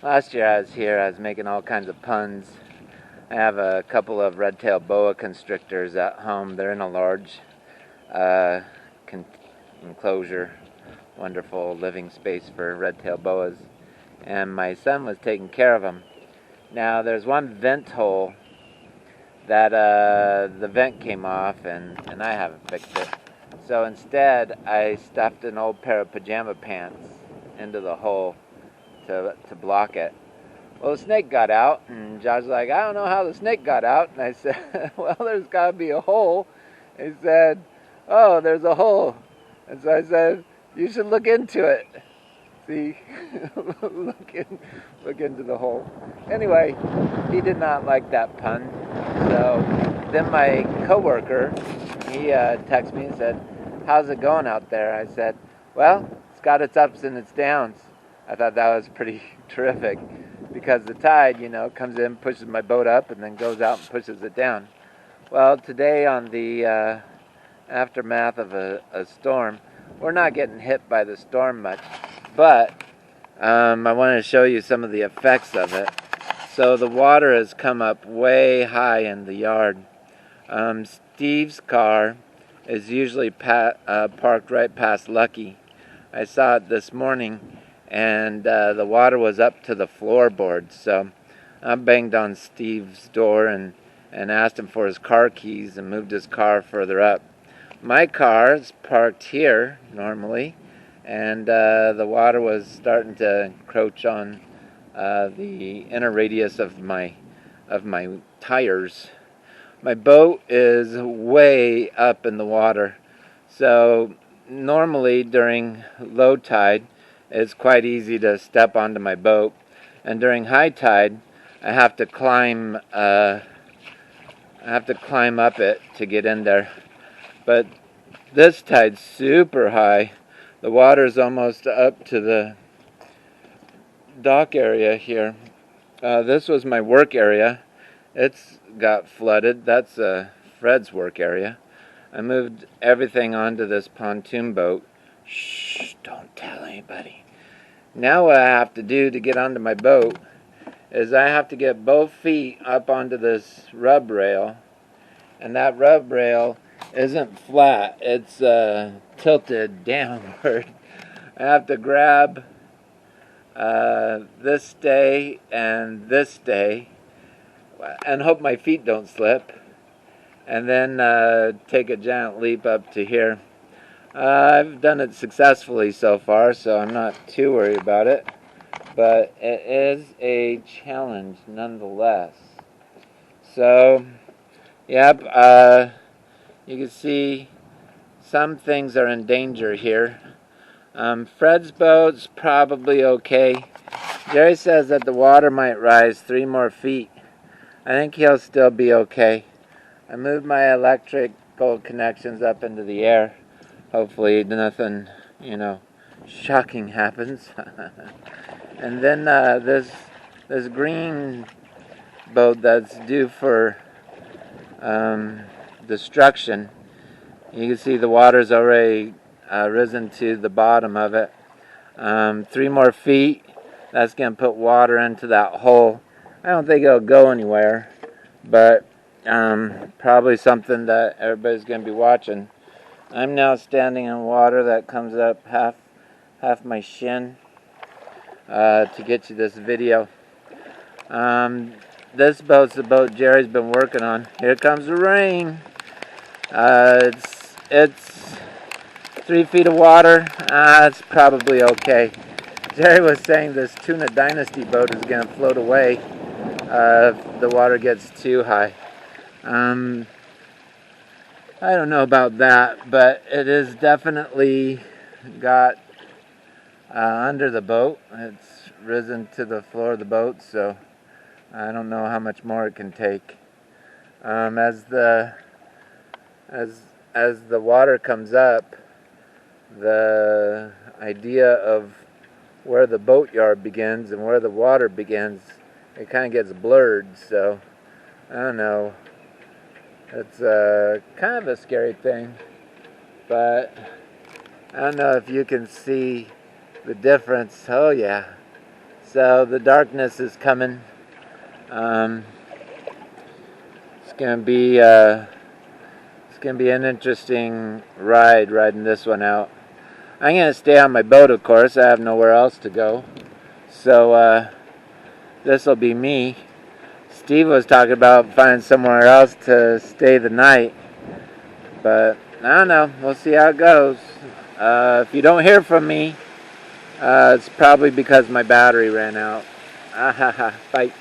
Last year I was here, I was making all kinds of puns. I have a couple of red-tailed boa constrictors at home. They're in a large uh, enclosure, wonderful living space for red-tailed boas. And my son was taking care of them. Now there's one vent hole that the vent came off and I haven't fixed it. So instead I stuffed an old pair of pajama pants into the hole to block it. Well, the snake got out, and Josh's like, I don't know how the snake got out. And I said, well, there's got to be a hole. He said, oh, there's a hole. And so I said, you should look into it. See, look into the hole. Anyway, he did not like that pun. So then my coworker, he texted me and said, how's it going out there? I said, well, it's got its ups and its downs. I thought that was pretty terrific because the tide, comes in, pushes my boat up, and then goes out and pushes it down. Well, today on the aftermath of a storm, we're not getting hit by the storm much, but I want to show you some of the effects of it. So the water has come up way high in the yard. Steve's car is usually parked right past Lucky. I saw it this morning, and the water was up to the floorboards. So I banged on Steve's door and asked him for his car keys and moved his car further up. My car is parked here normally, and the water was starting to encroach on the inner radius of my tires. My boat is way up in the water, so normally during low tide it's quite easy to step onto my boat, and during high tide I have to climb up it to get in there. But this tide's super high. The water's almost up to the dock area here. This was my work area. It's got flooded. That's Fred's work area. I moved everything onto this pontoon boat. Shh, don't tell anybody. Now what I have to do to get onto my boat is I have to get both feet up onto this rub rail, and that rub rail isn't flat. It's tilted downward. I have to grab this stay and this stay and hope my feet don't slip, and then take a giant leap up to here. I've done it successfully so far, so I'm not too worried about it, but it is a challenge nonetheless. So, yep, you can see some things are in danger here. Fred's boat's probably okay. Jerry says that the water might rise 3 more feet. I think he'll still be okay. I moved my electrical connections up into the air. Hopefully nothing, shocking happens. And then this green boat that's due for destruction. You can see the water's already risen to the bottom of it. 3 more feet. That's going to put water into that hole. I don't think it'll go anywhere, but probably something that everybody's going to be watching. I'm now standing in water that comes up half my shin to get you this video. This boat's the boat Jerry's been working on. Here comes the rain. It's 3 feet of water. It's probably okay. Jerry was saying this Tuna Dynasty boat is going to float away if the water gets too high. I don't know about that, but it is definitely got under the boat. It's risen to the floor of the boat, so I don't know how much more it can take. As the water comes up, the idea of where the boatyard begins and where the water begins, it kind of gets blurred. So I don't know. It's kind of a scary thing, but I don't know if you can see the difference. Oh yeah, So the darkness is coming. It's gonna be an interesting ride, riding this one out. I'm gonna stay on my boat, of course. I have nowhere else to go. So this will be me. Steve was talking about finding somewhere else to stay the night, but I don't know. We'll see how it goes. If you don't hear from me, it's probably because my battery ran out. Bye.